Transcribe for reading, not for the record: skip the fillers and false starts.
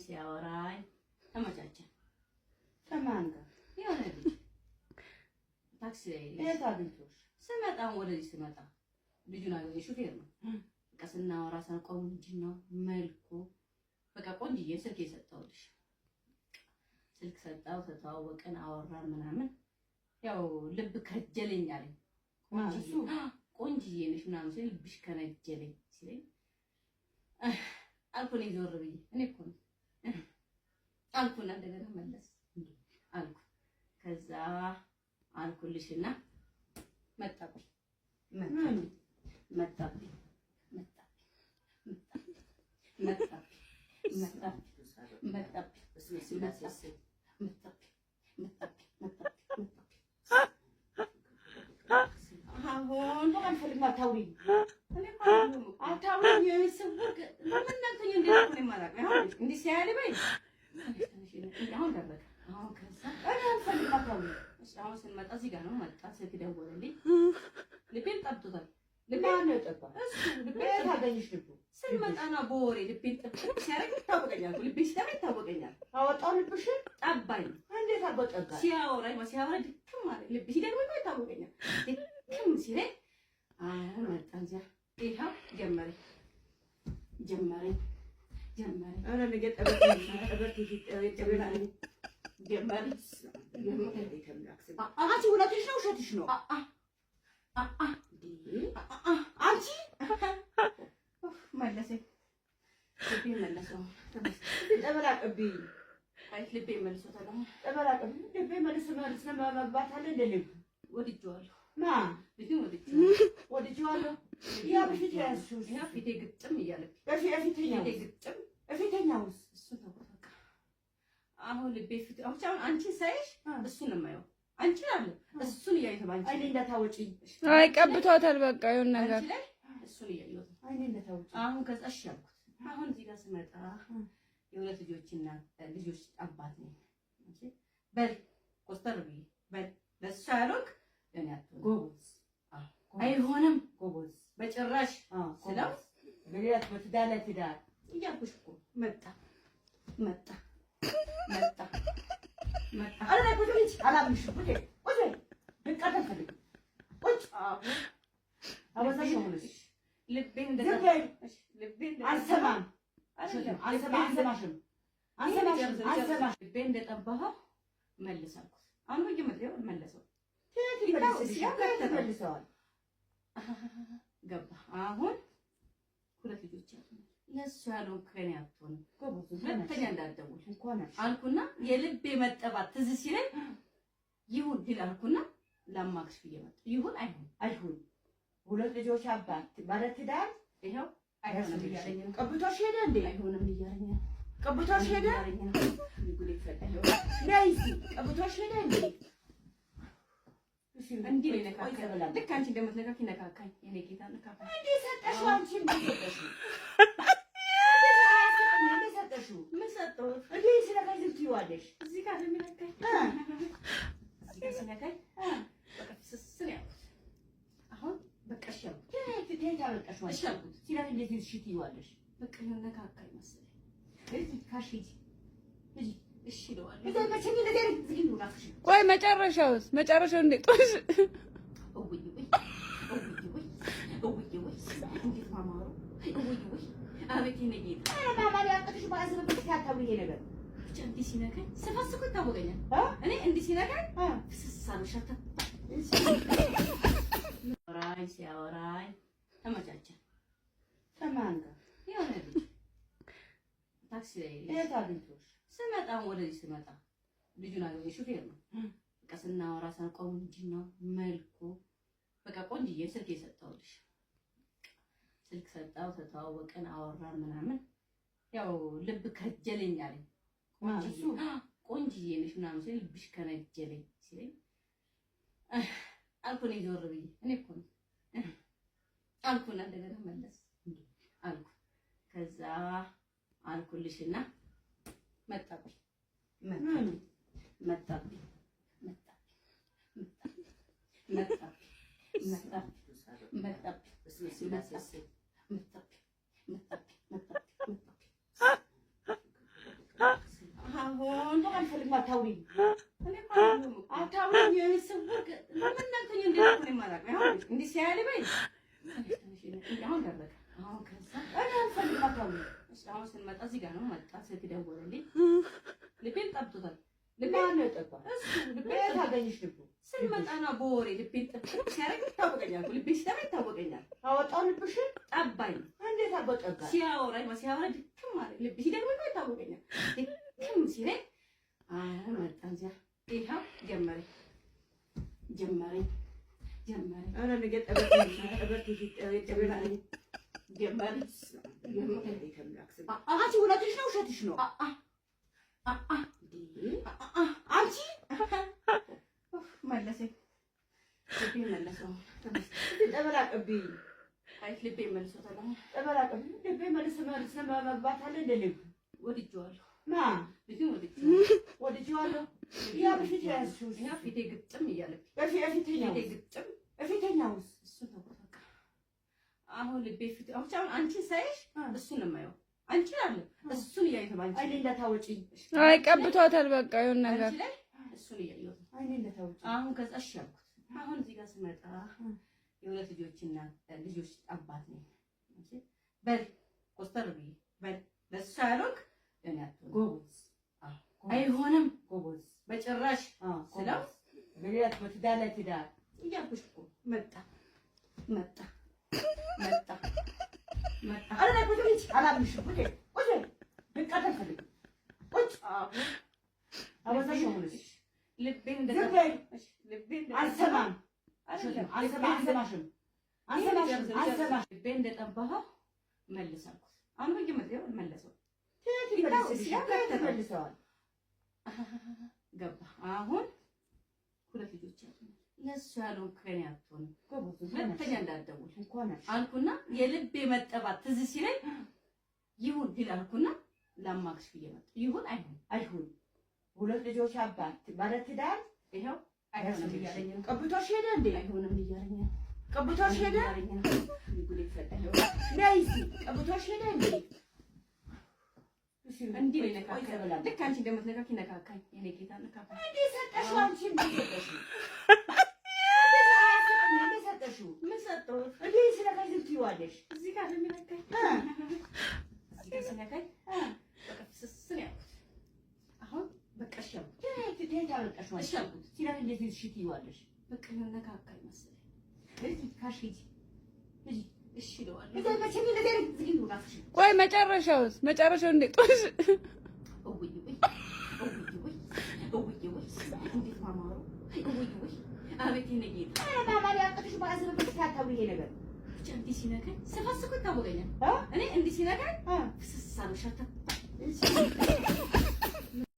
ሲያወራኝ ተመቻቸን። ከማን ጋር? የሆነ ልጅ ታክሲ ላይ የት አግኝቶሽ? ስመጣ ወደዚህ ስመጣ ልጁን አገኘ። ሹፌር ነው። በቃ ስናወራ ቆንጆ ነው መልኩ። በቃ ቆንጆዬ ስልክ የሰጠሁልሽ ስልክ ሰጣው፣ ተተዋወቅን፣ አወራን ምናምን። ያው ልብ ከጀለኝ አለኝ። ቆንጆዬ ነሽ ምናምን ሲል ልብሽ ከነጀለኝ ሲለኝ አልኩ። እኔ ዞር ብዬ እኔ እኮ ነው አልኩና እንደገና መለስ አልኩ። ከዛ አልኩልሽና መጣብኝ አሁን አንፈልግም። አታውሪኝ እንዲህ ሲያልበኝ አሁን ደረቀ። አሁን ከዛ አንፈልግም። አታውሪኝ። አሁን ስንመጣ እዚህ ጋር ነው መጣ። ስልክ ደወለልኝ። ልቤን ጠብቶታል። ልቤን ነው ጠባ። ልቤን ታገኝሽ ልቡ ስንመጣ ነው በወሬ ልቤን ጥብቅ ሲያደርግ ይታወቀኛል። ልቤ ሲጠባ ይታወቀኛል። አወጣው ልብሽን ጠባኝ። እንዴት አበጠጋ ሲያወራኝ ድክም ማለት ልብ ሲደግመኝ ይታወቀኛል። ድክም ሲለኝ አሁን መጣ እንጃ ይኸው ጀመረኝ። አረ ነገ ጠበቅ አንቺ እውነትሽ ነው ውሸትሽ ነው? አንቺ መለሰኝ። ልቤ መለሰው። ጠበላቅብኝ ልቤ መልሶታል። ጠበላቅብኝ ልቤ መልስ መግባት አለ እንደ ልብ ወድጄዋለሁ። ማ ልቤ ወድጄዋለሁ። ያ በፊት ያዝሽው ያ ፊቴ ግጥም እያለ በፊተኛውስ እሱ ተቆጣ። አሁን ልቤ ፊት አሁን አንቺን ሳይሽ እሱን ነው የማየው። አንቺ አለ እሱን እያየሁ ባንቺ አይኔ እንዳታወጪኝ። አይ ቀብቷታል። በቃ የሆነ ነገር እሱን እያየሁ አይኔ እንዳታወጪኝ። አሁን ከዛ እሺ አልኩት። አሁን እዚህ ጋር ስመጣ የሁለት ልጆች አባት ነኝ። በል ኮስተር ብዬ በል ለእሱ ያልኩ ለእኔ አትሆንም። ጎበዝ አይሆንም ጎበዝ በጭራሽ ስለው በሌላ በትዳር እያልኩሽ እኮ መጣ አረ ቁጭ አላምንሽም። ቁጭ ልቀር አልፈልግም። ቁጭ አበዛሽ ሆነሽ ልቤን አልሰማሽም። ልቤን እንደጠባኸው መልስ አልኩት። አሁን በየመድረው መለሰው። መልሰዋል ገባ። አሁን ሁለት ልጆች አሉ። ለእሱ ያለው ከኔ አትሆንም። ሁለተኛ እንዳትደውል አልኩና የልቤ መጠባት ትዝ ሲለኝ ይሁን ድል አልኩና ላማክሽ ብዬ መጣሁ። ይሁን አይሁን ሁለት ልጆች አባት ባለትዳር ይኸው አይሆንም እያለኝ ነው። ቀብቶሽ ሄደ እንዴ? አይሆንም እያለኝ ነው። ቀብቶሽ ሄደ ቀብቶሽ ሄደ እንዴ? እንዲህ ነው ነካካኝ። ልክ አንቺ እንደምትነካኪ ነካካኝ። የኔ ጌታ ነካካኝ። እንዴ ሰጠሽው? አንቺ እንዴ ሰጠሽው? ምን ሰጠው? እንዴ ሲነካኝ ዝም ትይዋለሽ? እዚህ ጋር የሚነካኝ እዚህ ጋር ሲነካኝ በቃ ስስን ያልኩት አሁን በቃ እሺ አልኩት። ትሄድ አበቃሽ ማለት እሺ አልኩት። ሲነካኝ እንዴት እሺ ትይዋለሽ? በቃ ነካካኝ መሰለኝ። እዚህ ካሽቲ እሺ እለዋለሁ። ቆይ መጨረሻው እንዴት ጦሽ እንዴት ማማሩ አቤት የኔ ጌታ ማማሪ አጥሽ ባዝረብሽ ታታውዬ ነገር እንዲህ ሲነካኝ ስፋስኩ ይታወቀኛል። እኔ እንዲህ ሲነካኝ ፍስሳለሻታ ሲያወራኝ ተመቻቸን። ከማን ጋር? የሆነ ልጅ ታክሲ ላይ የት አግኝቶሽ? ስመጣ ወደዚህ ስመጣ ልጁን አገኘ። ሹፌር ነው። በቃ ስናወራ ቆንጆ ነው መልኩ። በቃ ቆንጆዬ ስልክ የሰጠሁልሽ ስልክ ሰጣው፣ ተተዋወቅን፣ አወራን ምናምን። ያው ልብ ከጀለኝ አለኝ። ቆንጆዬ ነሽ ምናምን ሲል ልብሽ ከነጀለኝ ሲለኝ አልኩ። እኔ ዞር ብዬ እኔ እኮ ነው አልኩና እንደገና መለስ አልኩ። ከዛ አልኩልሽና መጣብኝ አልፈልግም። አታውሪ እኔ አታውሪ የስውር ለምን እናንተኛ እንደሆነ ነው የማላውቀው። አሁን እንዲህ ሲያልበኝ አሁን ደረቀ። አሁን ከዛ እኔ አልፈልግም። አታውሪ አሁን ስንመጣ እዚህ ጋር ነው መጣ። ስልክ ደወለልኝ። ልቤን ጠብቶታል። ልቤን ነው ጠባ። እሱ ልቤን ታገኝሽ ልቡ ስንመጣ ነው በወሬ ልቤን ጠብቶ ሲያረግ ይታወቀኛል። ልቤ ሲጠባ ይታወቀኛል። አወጣው ልብሽን ጠባኝ። እንዴት አበቀጋ ሲያወራኝ ሲያወራ ድክም ማለት ልቤ ሲደግሞ ይታወቀኛል። ድክም ሲለኝ መጣ እዚያ ይኸው ጀመረኝ። ኧረ ነገ ጠበቅ አንቺ እውነትሽ ነው ውሸትሽ ነው? አንቺ መለሰኝ። ልቤ መለሰው። ጠበል አቀብኝ። አይ ልቤ መልሶታል። ጠበል አቀብኝ። ልቤ መልስ መግባት አለ እንደ ልብ ወድጄዋለሁ። ማ ልቤ ወድጄዋለሁ። ያ በፊት ያዝሽው ያ ፊቴ ግጥም እያለብኝ በፊተኛው ፊቴ ግጥም በፊተኛውስ እሱን ተቆጣ። አሁን ልቤ ፊት አሁን አንቺን ሳይሽ እሱን ነው የማየው። አንቺ አለ እሱን እያየሁ ባንቺ አይኔ እንዳታወጪኝ። አይ ቀብቷታል በቃ የሆነ ነገር አንቺ ላይ እሱን እያየሁ አይኔ እንዳታወጪኝ። አሁን ከዛ እሺ አልኩት። አሁን እዚህ ጋር ስመጣ የሁለት ልጆች አባት ነኝ። በል ኮስተር ብዬ በል ለእሱ ያልኩ እኔ አትሆንም ጎበዝ አይሆንም ጎበዝ በጭራሽ ስለው በሌላ በትዳር ላይ ትዳር እያልኩሽ እኮ መጣ። አረ ቁጭ አላምንሽም። ቁጭ ልቀር አልፈልግም። ቁጭ አበዛሽ ሆነሽ ልቤን አልሰማም። ልቤን እንደጠባኸው መልስ አልኩት። አሁን በየመጣው መለሰው መልሰዋል። ገባ። አሁን ሁለት ልጆች አሉ። ለእሱ ያለውን ከእኔ አትሆንም ሁለተኛ እንዳትደውል አልኩና የልቤ መጠባት ትዝ ሲለኝ ይሁን ድል አልኩና ላማክሽ ብዬ መጣሁ። ይሁን አይሁን ሁለት ልጆች አባት ባለ ትዳር ይኸው አይሆንም እያለኝ ነው። ቀብቶሽ ሄደ እንዴ? አይሆንም እያለኝ ነው። ቀብቶሽ ሄደ ቀብቶሽ ሄደ እንዴ? እንዲህ ነው ነካካኝ። ልክ አንቺ እንደምትነካኪ ነካካኝ። የኔ ጌታ ነካካኝ። እንዴ ሰጠሽው? አንቺ እንዴ ሰጠሽው? እንዴ ሰጠሽው? ምን ሰጠሁት? እንዴ ስለካይ ትይዋለሽ? እዚህ ጋር ነው የሚነካኝ። እዚህ ጋር ሲነካኝ በቃ ፍስስን ያልኩት። አሁን በቃ እሺ አልኩት። ትሄድ አለቀሽ ማለት እሺ አልኩት። ሲላክ እንዴት እሺ ትይዋለሽ? በቃ ነካካኝ መሰለኝ። እዚህ ካሽቲ እሺ እለዋለሁ። ቆይ መጨረሻው እንዴት ጦስ እንዴት ማማሩ አቤት የእኔ ጌታ ማማሪ አጥሽ ባዝረ በስታታው ይሄ ነገር እንዲህ ሲነካኝ ስፋስኩ ይታወቀኛል። እኔ እንዲህ ሲነካኝ ፍስስ አለ ሸርተት